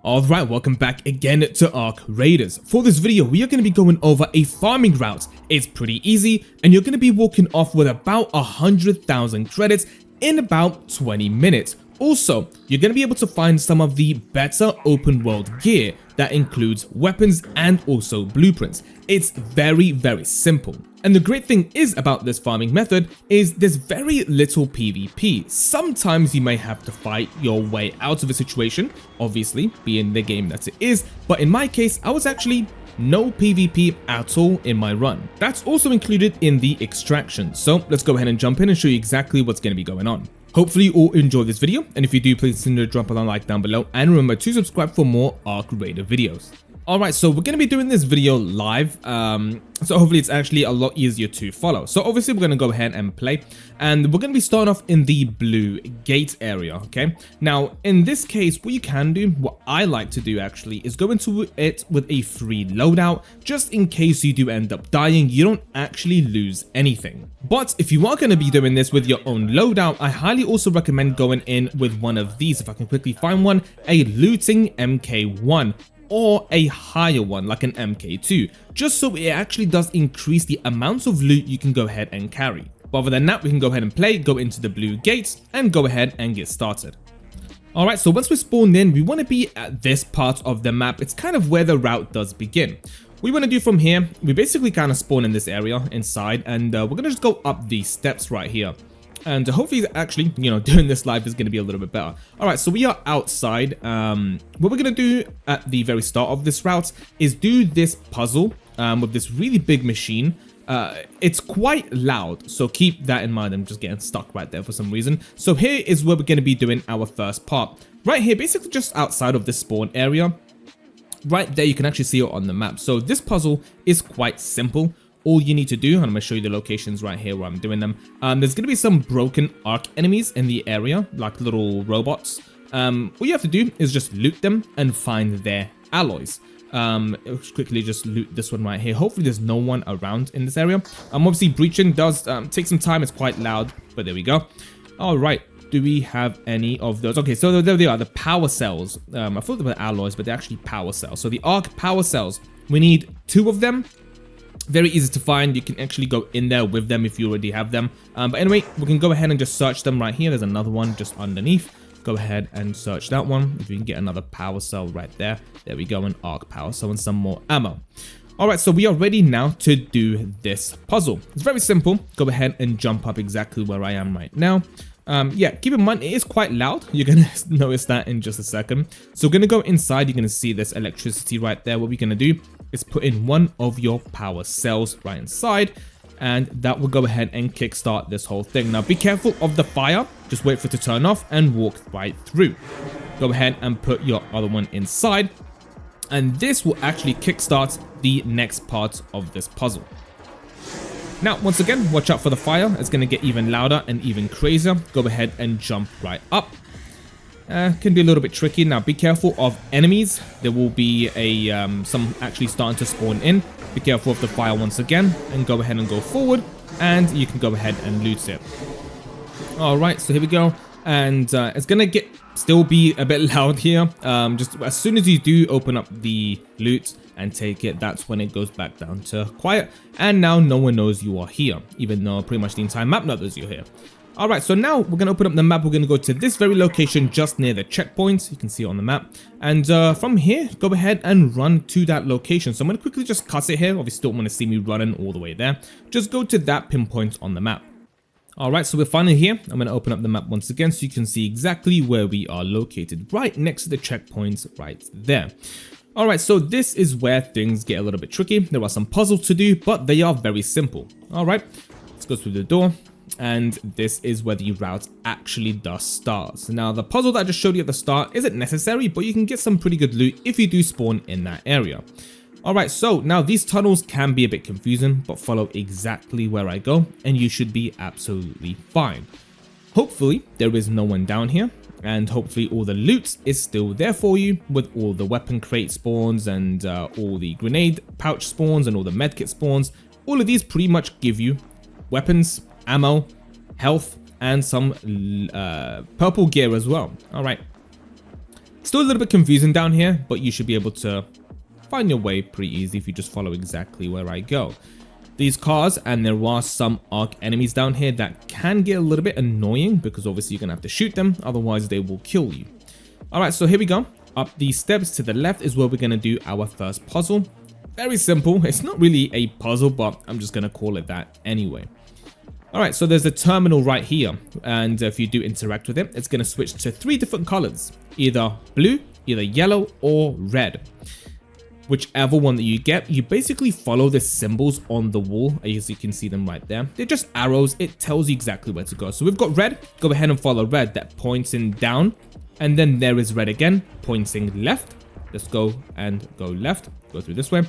Alright, welcome back again to Ark Raiders. For this video, we are going to be going over a farming route. It's pretty easy, and you're going to be walking off with about 100,000 credits in about 20 minutes. Also, you're going to be able to find some of the better open world gear that includes weapons and also blueprints. It's very simple. And the great thing is about this farming method is there's very little PvP. Sometimes you may have to fight your way out of a situation, obviously being the game that it is, but in my case I was actually no PvP at all in my run. That's also included in the extraction. So let's go ahead and jump in and show you exactly what's going to be going on. Hopefully you all enjoyed this video, and if you do, please consider dropping a like down below and remember to subscribe for more Ark Raider videos. Alright, so we're going to be doing this video live, so hopefully it's actually a lot easier to follow. So obviously we're going to go ahead and play, and we're going to be starting off in the blue gate area, okay? Now, in this case, what you can do, what I like to do actually, is go into it with a free loadout, just in case you do end up dying, you don't actually lose anything. But if you are going to be doing this with your own loadout, I highly also recommend going in with one of these, if I can quickly find one, a looting MK1. Or a higher one like an MK2, just so it actually does increase the amount of loot you can go ahead and carry. But other than that, we can go ahead and play, go into the blue gates, and go ahead and get started. Alright, so once we're spawned in, we want to be at this part of the map. It's kind of where the route does begin. What we want to do from here, we basically kind of spawn in this area inside, and we're going to just go up these steps right here. And hopefully actually, doing this live is going to be a little bit better. Alright, so we are outside. What we're going to do at the very start of this route is do this puzzle with this really big machine. It's quite loud, so keep that in mind. I'm just getting stuck right there for some reason. So here is where we're going to be doing our first part. Right here, basically just outside of this spawn area. Right there, you can actually see it on the map. So this puzzle is quite simple. All you need to do, and I'm going to show you the locations right here where I'm doing them. There's going to be some broken Ark enemies in the area, like little robots. All you have to do is just loot them and find their alloys. Quickly just loot this one right here. Hopefully there's no one around in this area. Obviously breaching does take some time. It's quite loud, but there we go. All right. Do we have any of those? Okay, so there they are, the power cells. I thought they were alloys, but they're actually power cells. So the Ark power cells, we need 2 of them. Very easy to find. You can actually go in there with them if you already have them. But anyway, we can go ahead and just search them right here. There's another one just underneath. Go ahead and search that one. If you can get another power cell right there. There we go, an Ark power cell and some more ammo. Alright, so we are ready now to do this puzzle. It's very simple. Go ahead and jump up exactly where I am right now. Yeah, keep in mind, it is quite loud. You're going to notice that in just a second. So we're going to go inside. You're going to see this electricity right there. What we're going to do is put in one of your power cells right inside, and that will go ahead and kickstart this whole thing. Now be careful of the fire. Just wait for it to turn off and walk right through. Go ahead and put your other one inside, and this will actually kickstart the next part of this puzzle. Now, once again, watch out for the fire. It's going to get even louder and even crazier. Go ahead and jump right up. Can be a little bit tricky. Now, be careful of enemies. There will be some actually starting to spawn in. Be careful of the fire once again, and go ahead and go forward, and you can go ahead and loot it. All right, so here we go, and it's going to still be a bit loud here. Just as soon as you do open up the loot and take it, that's when it goes back down to quiet, and now no one knows you are here, even though pretty much the entire map knows you're here. Alright, so now we're going to open up the map. We're going to go to this very location just near the checkpoint. You can see it on the map. And from here, go ahead and run to that location. So I'm going to quickly just cut it here. Obviously, don't want to see me running all the way there. Just go to that pinpoint on the map. Alright, so we're finally here. I'm going to open up the map once again so you can see exactly where we are located. Right next to the checkpoints right there. Alright, so this is where things get a little bit tricky. There are some puzzles to do, but they are very simple. Alright, let's go through the door. And this is where the route actually does start. So now the puzzle that I just showed you at the start isn't necessary, but you can get some pretty good loot if you do spawn in that area. Alright, so now these tunnels can be a bit confusing, but follow exactly where I go and you should be absolutely fine. Hopefully there is no one down here, and hopefully all the loot is still there for you with all the weapon crate spawns and all the grenade pouch spawns and all the medkit spawns. All of these pretty much give you weapons, ammo, health, and some purple gear as well. All right. Still a little bit confusing down here, but you should be able to find your way pretty easy if you just follow exactly where I go. These cars, and there are some arc enemies down here that can get a little bit annoying because obviously you're gonna have to shoot them, otherwise they will kill you. Alright, so here we go. Up these steps to the left is where we're gonna do our first puzzle. Very simple. It's not really a puzzle, but I'm just gonna call it that anyway. Alright, so there's a terminal right here, and if you do interact with it, it's gonna switch to 3 different colors, either blue, either yellow, or red. Whichever one that you get, you basically follow the symbols on the wall, as you can see them right there. They're just arrows. It tells you exactly where to go. So we've got red. Go ahead and follow red. That pointing down. And then there is red again, pointing left. Let's go and go left. Go through this way.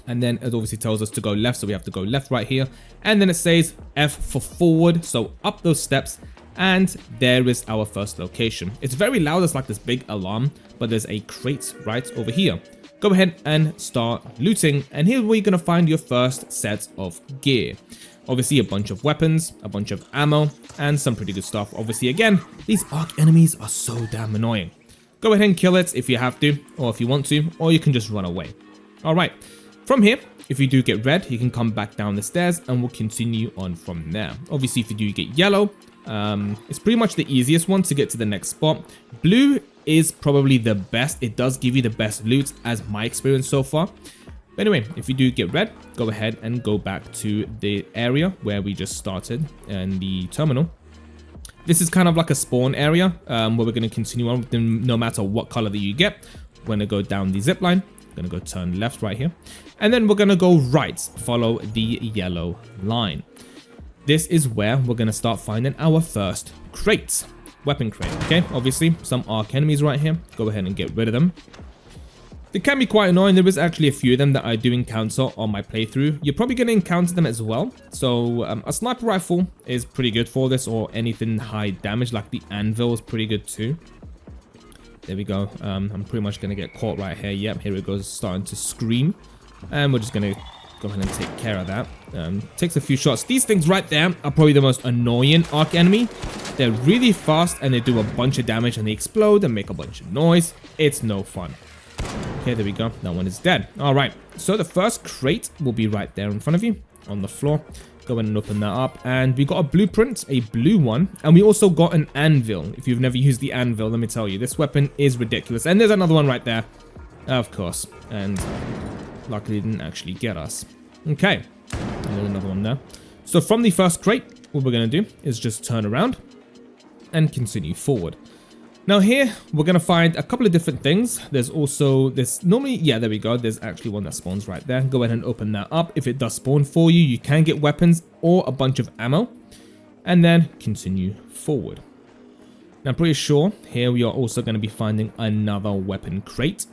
And then it obviously tells us to go left, so we have to go left right here. And then it says F for forward, so up those steps. And there is our first location. It's very loud. It's like this big alarm, but there's a crate right over here. Go ahead and start looting, and here's where you're going to find your first set of gear. Obviously a bunch of weapons, a bunch of ammo, and some pretty good stuff. Obviously again, these arc enemies are so damn annoying. Go ahead and kill it if you have to, or if you want to, or you can just run away. Alright, from here, if you do get red, you can come back down the stairs and we'll continue on from there. Obviously if you do get yellow, it's pretty much the easiest one to get to the next spot. Blue is probably the best. It does give you the best loot as my experience so far. But anyway, if you do get red, go ahead and go back to the area where we just started in the terminal. This is kind of like a spawn area where we're going to continue on with them no matter what color that you get. We're going to go down the zip line. We're going to go turn left right here. And then we're going to go right, follow the yellow line. This is where we're going to start finding our first crates. Weapon crate, okay? Obviously, some arc enemies right here. Go ahead and get rid of them. They can be quite annoying. There is actually a few of them that I do encounter on my playthrough. You're probably going to encounter them as well. So, a sniper rifle is pretty good for this, or anything high damage, like the anvil is pretty good too. There we go. I'm pretty much going to get caught right here. Yep, here it goes, starting to scream. And we're just going to go ahead and take care of that. Takes a few shots. These things right there are probably the most annoying arc enemy. They're really fast and they do a bunch of damage and they explode and make a bunch of noise. It's no fun. Okay, there we go. That one is dead. All right. So the first crate will be right there in front of you on the floor. Go ahead and open that up. And we got a blueprint, a blue one. And we also got an anvil. If you've never used the anvil, let me tell you, this weapon is ridiculous. And there's another one right there. Of course. And luckily it didn't actually get us. Okay. And there's another one there. So from the first crate, what we're going to do is just turn around and continue forward. Now here, we're going to find a couple of different things. There's also this normally, yeah, there we go. There's actually one that spawns right there. Go ahead and open that up. If it does spawn for you, you can get weapons or a bunch of ammo and then continue forward. Now I'm pretty sure here we are also going to be finding another weapon crate.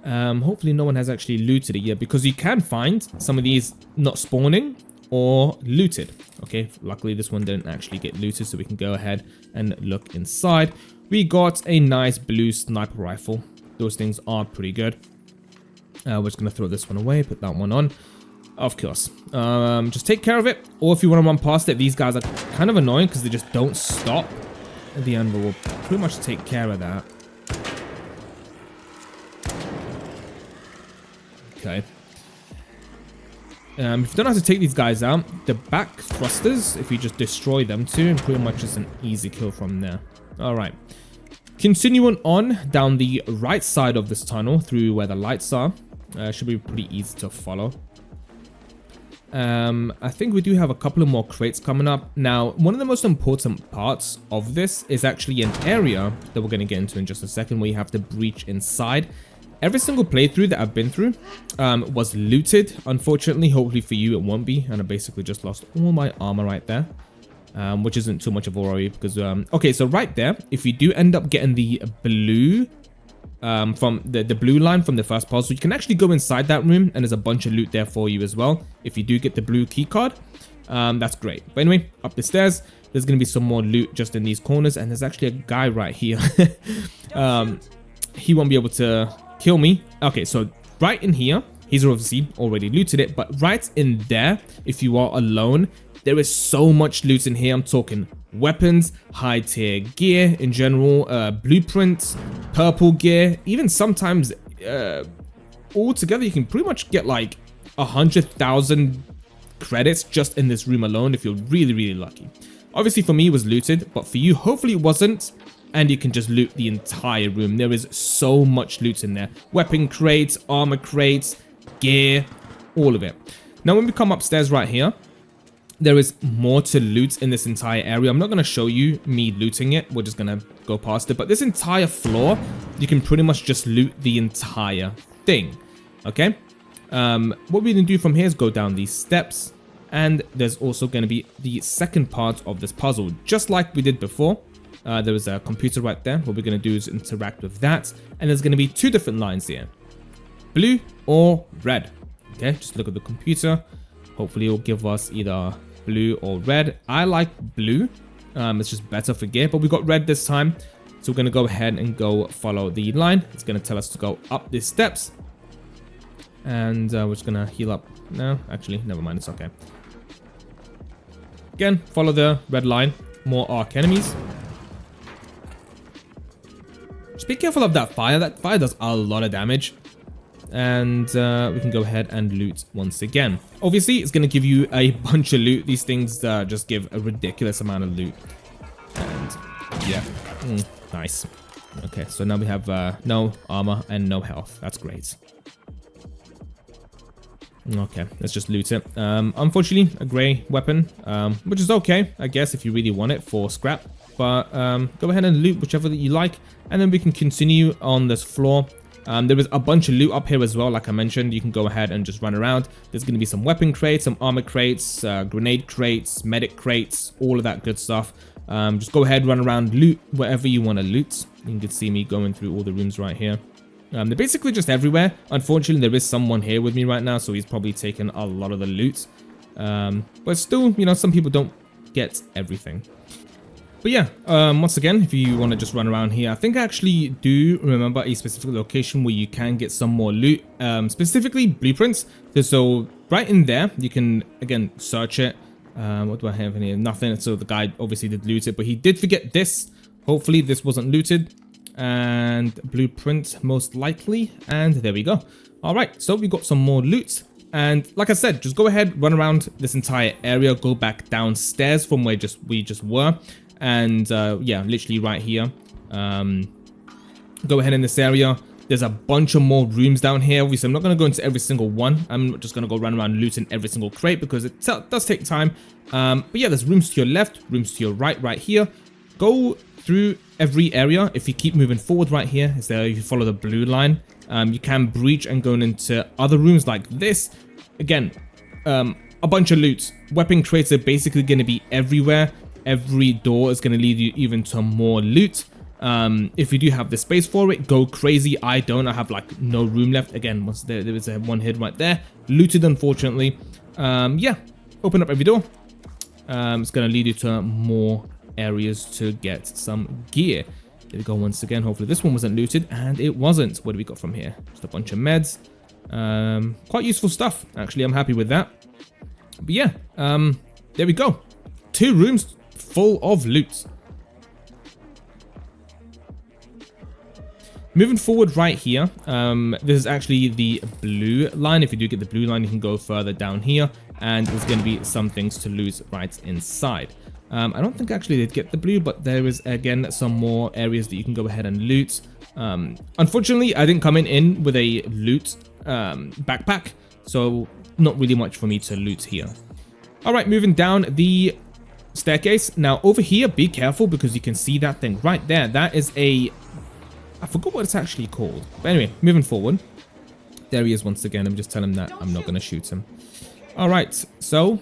Hopefully no one has actually looted it yet, because you can find some of these not spawning or looted. Okay, luckily this one didn't actually get looted, so we can go ahead and look inside. We got a nice blue sniper rifle. Those things are pretty good. We're just gonna throw this one away, put that one on. Of course. Just take care of it, or if you want to run past it, these guys are kind of annoying because they just don't stop. At the end, we'll pretty much take care of that. Okay. If you don't know how to take these guys out, the back thrusters, if you just destroy them too, pretty much is an easy kill from there. Alright. Continuing on down the right side of this tunnel through where the lights are. Should be pretty easy to follow. I think we do have a couple of more crates coming up. Now, one of the most important parts of this is actually an area that we're going to get into in just a second, where you have to breach inside. Every single playthrough that I've been through was looted. Unfortunately, hopefully for you, it won't be. And I basically just lost all my armor right there, which isn't too much of a worry because, okay, so right there, if you do end up getting the blue, from the blue line from the first puzzle, you can actually go inside that room and there's a bunch of loot there for you as well. If you do get the blue key card, that's great. But anyway, up the stairs, there's going to be some more loot just in these corners. And there's actually a guy right here. He won't be able to kill me. Okay, so right in here, he's obviously already looted it, but right in there, if you are alone, There is so much loot in here. I'm talking weapons, high tier gear in general, blueprints, purple gear, even sometimes all together you can pretty much get like 100,000 credits just in this room alone if you're really lucky. Obviously for me it was looted, but for you hopefully it wasn't, and you can just loot the entire room. There is so much loot in there. Weapon crates, armor crates, gear, all of it. Now when we come upstairs right here, there is more to loot in this entire area. I'm not going to show you me looting it. We're just going to go past it. But this entire floor, you can pretty much just loot the entire thing. Okay? What we're going to do from here is go down these steps. And there's also going to be the second part of this puzzle. Just like we did before. There was a computer right there. What we're going to do is interact with that. And there's going to be two different lines here. Blue or red. Okay? Just look at the computer. Hopefully it will give us either blue or red. I like blue. It's just better for gear, but we got red this time. So we're going to go ahead and go follow the line. It's going to tell us to go up these steps. And we're just going to heal up. No, actually, never mind. It's okay. Again, follow the red line. More arc enemies. Just be careful of that fire. That fire does a lot of damage. And we can go ahead and loot once again. Obviously, it's going to give you a bunch of loot. These things just give a ridiculous amount of loot. And yeah, nice. Okay, so now we have no armor and no health. That's great. Okay, let's just loot it. Unfortunately, a gray weapon, which is okay, I guess, if you really want it for scrap. But go ahead and loot whichever that you like. And then we can continue on this floor. There is a bunch of loot up here as well. Like I mentioned, you can go ahead and just run around. There's going to be some weapon crates, some armor crates, grenade crates, medic crates, all of that good stuff. Just go ahead, run around, loot whatever you want to loot. You can see me going through all the rooms right here. They're basically just everywhere. Unfortunately, there is someone here with me right now, so he's probably taken a lot of the loot. But still, you know, some people don't get everything. But yeah, once again, if you want to just run around here, I think I actually do remember a specific location where you can get some more loot, specifically blueprints. So right in there, you can, again, search it. What do I have in here? Nothing. So the guy obviously did loot it, but he did forget this. Hopefully this wasn't looted. And blueprint most likely. And there we go. All right, so we got some more loot. And like I said, just go ahead, run around this entire area, go back downstairs from where we just were. And yeah, literally right here. Go ahead in this area. There's a bunch of more rooms down here. Obviously, I'm not going to go into every single one. I'm just going to go run around looting every single crate because it does take time. But yeah, there's rooms to your left, rooms to your right here. Go through every area. If you keep moving forward right here, is there, if you follow the blue line, you can breach and go into other rooms like this. Again, a bunch of loot. Weapon crates are basically going to be everywhere. Every door is going to lead you even to more loot. If you do have the space for it, go crazy. I don't. I have like no room left. Again, once there is one hid right there. Looted, unfortunately. Yeah, open up every door. It's going to lead you to more areas to get some gear. There we go once again. Hopefully this one wasn't looted, and it wasn't. What do we got from here? Just a bunch of meds. Quite useful stuff, actually. I'm happy with that. But yeah, there we go. 2 rooms full of loot. Moving forward right here, this is actually the blue line. If you do get the blue line, you can go further down here, and there's going to be some things to loot right inside. I don't think actually they'd get the blue, but there is, again, some more areas that you can go ahead and loot. Unfortunately, I didn't come in with a loot backpack, so not really much for me to loot here. All right, moving down the staircase. Now, over here, be careful because you can see that thing right there. That is a... I forgot what it's actually called. But anyway, moving forward. There he is once again. I'm just telling him that I'm not going to shoot him. All right, so...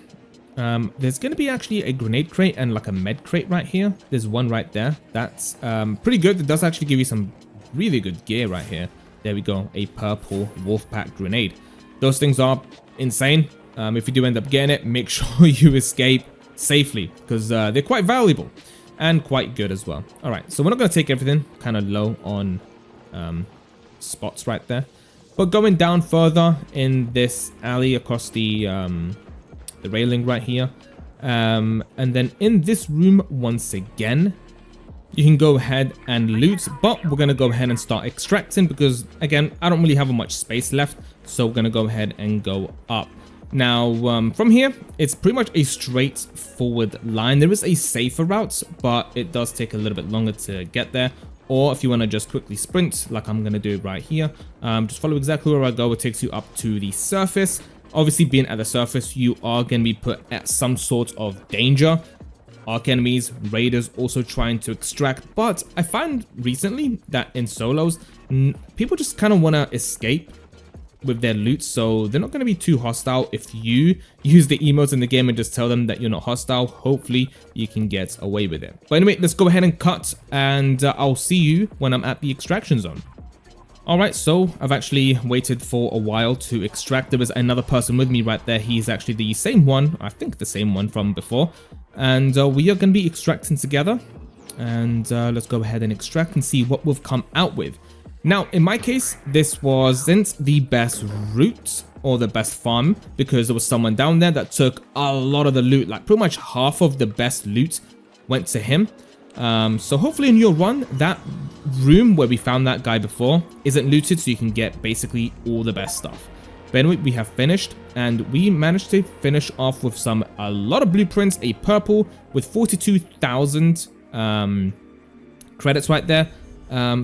there's going to be actually a grenade crate and like a med crate right here. There's one right there. That's pretty good. It does actually give you some really good gear right here. There we go. A purple Wolfpack grenade. Those things are insane. If you do end up getting it, make sure you escape safely because they're quite valuable and quite good as well. All right, so we're not going to take everything. Kind of low on spots right there. But going down further in this alley across the railing right here, And then in this room, once again, you can go ahead and loot, but we're going to go ahead and start extracting because, again, I don't really have much space left. So we're going to go ahead and go up. Now, from here, it's pretty much a straightforward line. There is a safer route, but it does take a little bit longer to get there. Or if you want to just quickly sprint, like I'm going to do right here, just follow exactly where I go. It takes you up to the surface. Obviously, being at the surface, you are going to be put at some sort of danger. Arc enemies, raiders also trying to extract. But I find recently that in solos, people just kind of want to escape with their loot, so they're not going to be too hostile. If you use the emotes in the game and just tell them that you're not hostile, hopefully you can get away with it. But anyway, let's go ahead and cut, and I'll see you when I'm at the extraction zone. Alright, so I've actually waited for a while to extract. There was another person with me right there. He's actually the same one, I think the same one from before, and we are going to be extracting together. And let's go ahead and extract and see what we've come out with. Now, in my case, this wasn't the best route or the best farm because there was someone down there that took a lot of the loot, like pretty much half of the best loot went to him. So hopefully in your run, that room where we found that guy before isn't looted, so you can get basically all the best stuff. But anyway, we have finished, and we managed to finish off with a lot of blueprints, a purple with 42,000 credits right there.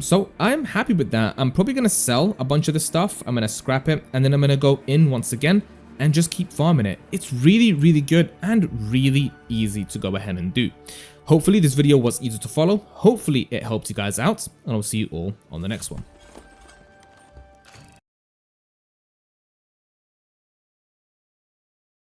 So I'm happy with that. I'm probably going to sell a bunch of the stuff. I'm going to scrap it, and then I'm going to go in once again and just keep farming it. It's really, really good and really easy to go ahead and do. Hopefully this video was easy to follow. Hopefully it helped you guys out, and I'll see you all on the next one.